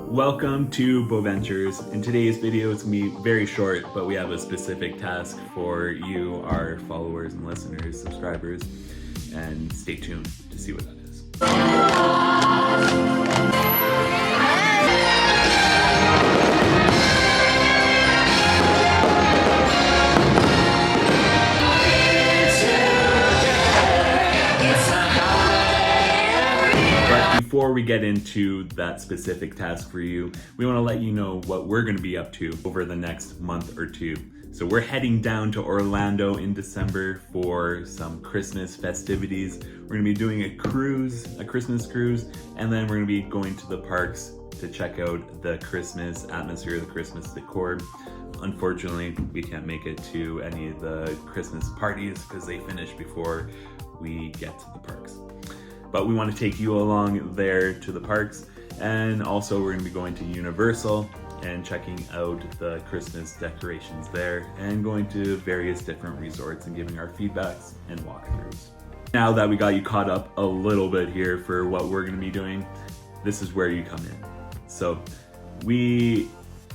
Welcome to Boventures. In today's video, it's gonna be very short, but we have a specific task for you, our followers and listeners, subscribers, and stay tuned to see what that is. Before we get into that specific task for you, we want to let you know what we're going to be up to over the next month or two. So we're heading down to Orlando in December for some Christmas festivities. We're going to be doing a Christmas cruise, and then we're going to be going to the parks to check out the Christmas atmosphere, the Christmas decor. Unfortunately, we can't make it to any of the Christmas parties because they finish before we get to the parks. But we want to take you along there to the parks, and also we're going to be going to Universal and checking out the Christmas decorations there, and going to various different resorts and giving our feedbacks and walkthroughs. Now that we got you caught up a little bit here for what we're going to be doing, this is where you come in. So we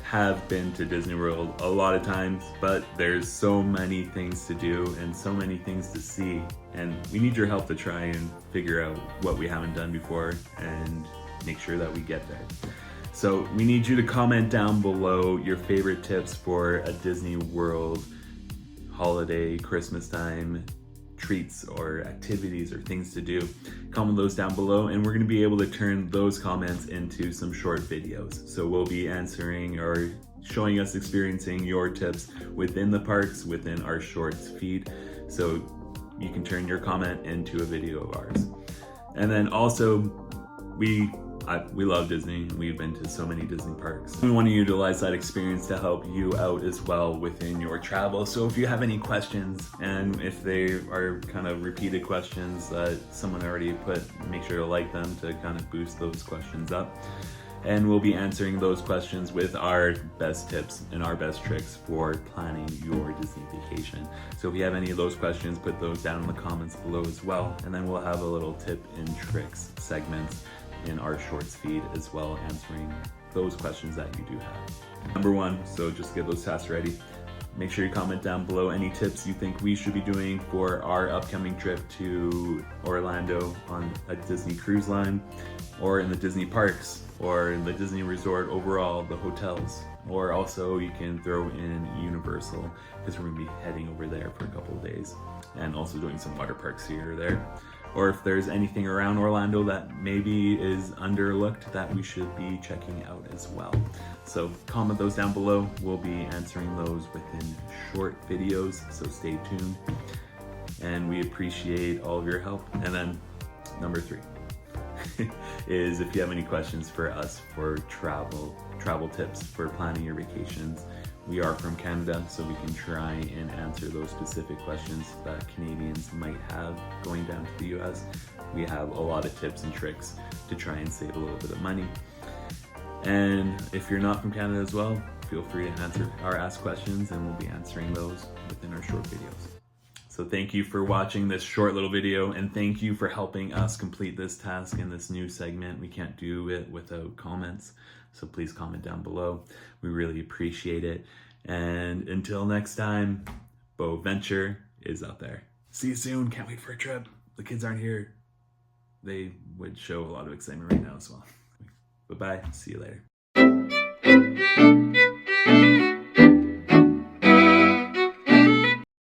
have been to Disney World a lot of times, but there's so many things to do and so many things to see, and we need your help to try and figure out what we haven't done before and make sure that we get there. So we need you to comment down below your favorite tips for a Disney World holiday, Christmas time treats or activities or things to do. Comment those down below, and we're going to be able to turn those comments into some short videos. So we'll be answering or showing us experiencing your tips within the parks, within our shorts feed. So you can turn your comment into a video of ours. And then also, we love Disney. We've been to so many Disney parks. We want to utilize that experience to help you out as well within your travel. So if you have any questions, and if they are kind of repeated questions that someone already put, make sure to like them to kind of boost those questions up. And we'll be answering those questions with our best tips and our best tricks for planning your Disney vacation. So if you have any of those questions, put those down in the comments below as well. And then we'll have a little tip and tricks segments in our shorts feed as well, answering those questions that you do have. Number one, so just get those tasks ready. Make sure you comment down below any tips you think we should be doing for our upcoming trip to Orlando on a Disney cruise line, or in the Disney parks, or in the Disney resort overall, the hotels. Or also you can throw in Universal, because we're gonna be heading over there for a couple of days, and also doing some water parks here or there. Or if there's anything around Orlando that maybe is underlooked that we should be checking out as well. So comment those down below. We'll be answering those within short videos, so stay tuned. And we appreciate all of your help. And then number 3 is if you have any questions for us for travel tips for planning your vacations. We are from Canada, so we can try and answer those specific questions that Canadians might have going down to the US. We have a lot of tips and tricks to try and save a little bit of money. And if you're not from Canada as well, feel free to ask questions, and we'll be answering those within our short videos. So thank you for watching this short little video, and thank you for helping us complete this task in this new segment. We can't do it without comments, so please comment down below. We really appreciate it. And until next time, Boventure is out there. See you soon. Can't wait for a trip. The kids aren't here. They would show a lot of excitement right now as well. Bye-bye. See you later.